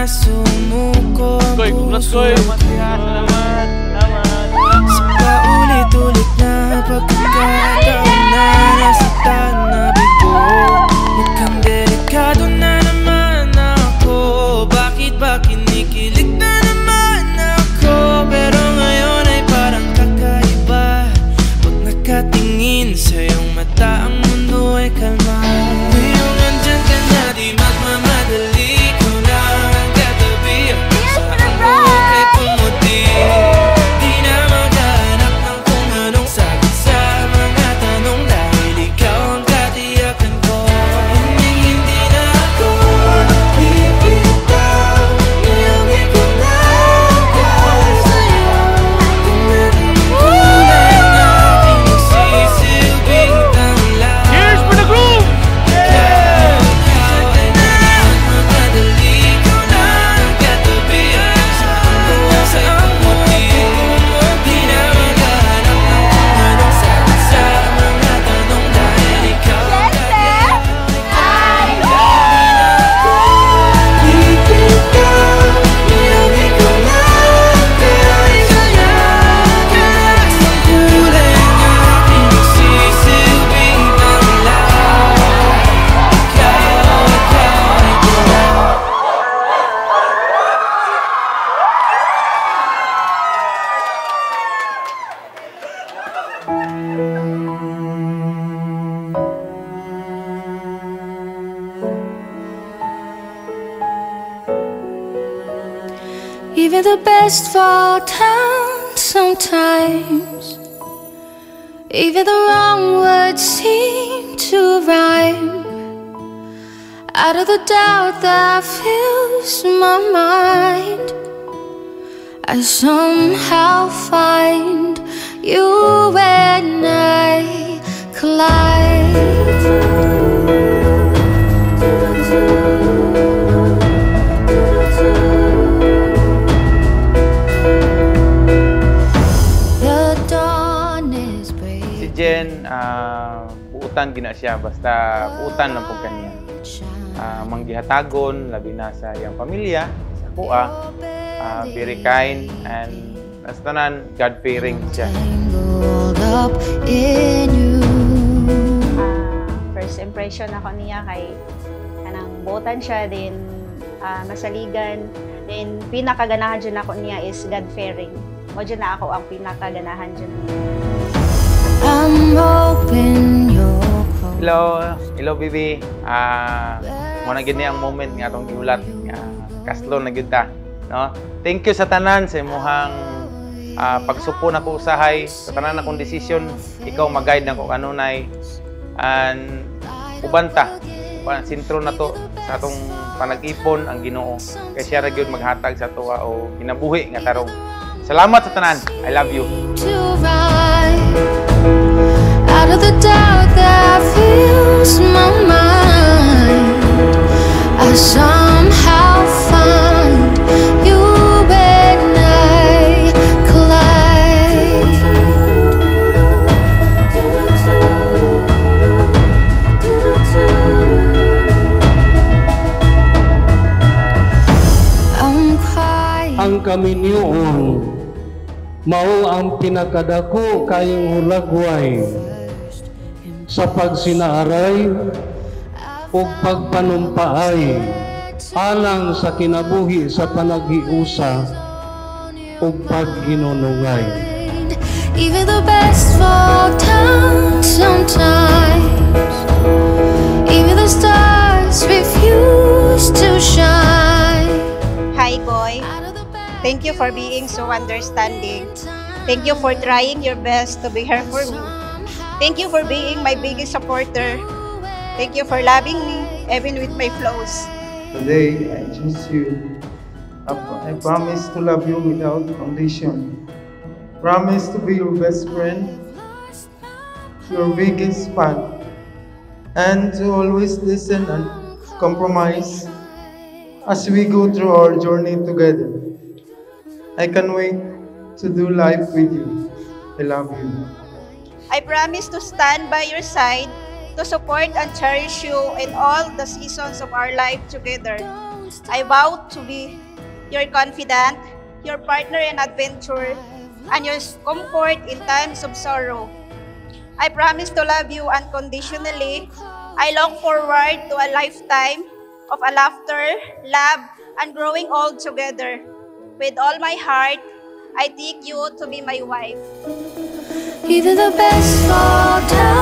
sumuko ang puso. Salamat. Sa paulit-ulit na pagkakataon na nasaktan na bigo. Mukhang delikado na naman ako. Bakit ba kinikilig na naman ako? Pero ngayon ay parang kakaiba. Pag nakatingin sa iyong mata, ang mundo ay kalma. Ngayong andyan ka na, di magmamadali. Ikaw lang ang katabi. Sa ang buhay pumuti. Di na maghanap ng kung anong sagot sa mga tanong, dahil ikaw ang katiyakan ko. Hindi na ako bibitaw. Ngayong ikaw lang dahil sa'yo. Kung meron ng kulay na aking nagsisilbing tanglaw. Cheers for the group! Even the best fall down sometimes. Even the wrong words seem to rhyme. Out of the doubt that fills my mind, I somehow find you when I collide. Jen, buutan gina siya, basta buutan lang po kaniya. Manggihatagon, labi na sa iyang pamilya, sa kuha, very kind, and nastanan, God-fearing siya. First impression ako niya kay kanang buutan siya, din masaligan, din pinakaganahan dyan ako niya is God-fearing. Mo dyan na ako ang pinakaganahan dyan niya. Hello, baby. Muna gini ang moment nga itong iulat nga kaslo na gyud ta, no? Thank you sa tanan sa imuhang pagsupo na ko usahay sa tanan akong decision. Ikaw mag-guide na ko kanunay, and ubanta sentro na to sa atong panag-ipon ang Ginoo, kay siya ra gyud maghatag sa tuwa o kinabuhi nga tarong. Salamat sa tanan. I love you. Out of the doubt that fills my mind, I somehow find you when I collide. I'm crying. Ang kaminyoon mao ang pinakadako kayong hulagway sa pagsinaaray o pagpanumpaay alang sa kinabuhi sa panaghiusa o pag-inunungay. Even the best fall down sometimes. Even the stars refuse to shine. Hi, boy. Thank you for being so understanding. Thank you for trying your best to be here for me. Thank you for being my biggest supporter. Thank you for loving me, even with my flaws. Today, I choose you. I promise to love you without condition. Promise to be your best friend, your biggest fan, and to always listen and compromise as we go through our journey together. I can't wait to do life with you. I love you. I promise to stand by your side, to support and cherish you in all the seasons of our life together. I vow to be your confidant, your partner in adventure, and your comfort in times of sorrow. I promise to love you unconditionally. I look forward to a lifetime of a laughter, love, and growing old together. With all my heart, I take you to be my wife. Even the best fall down.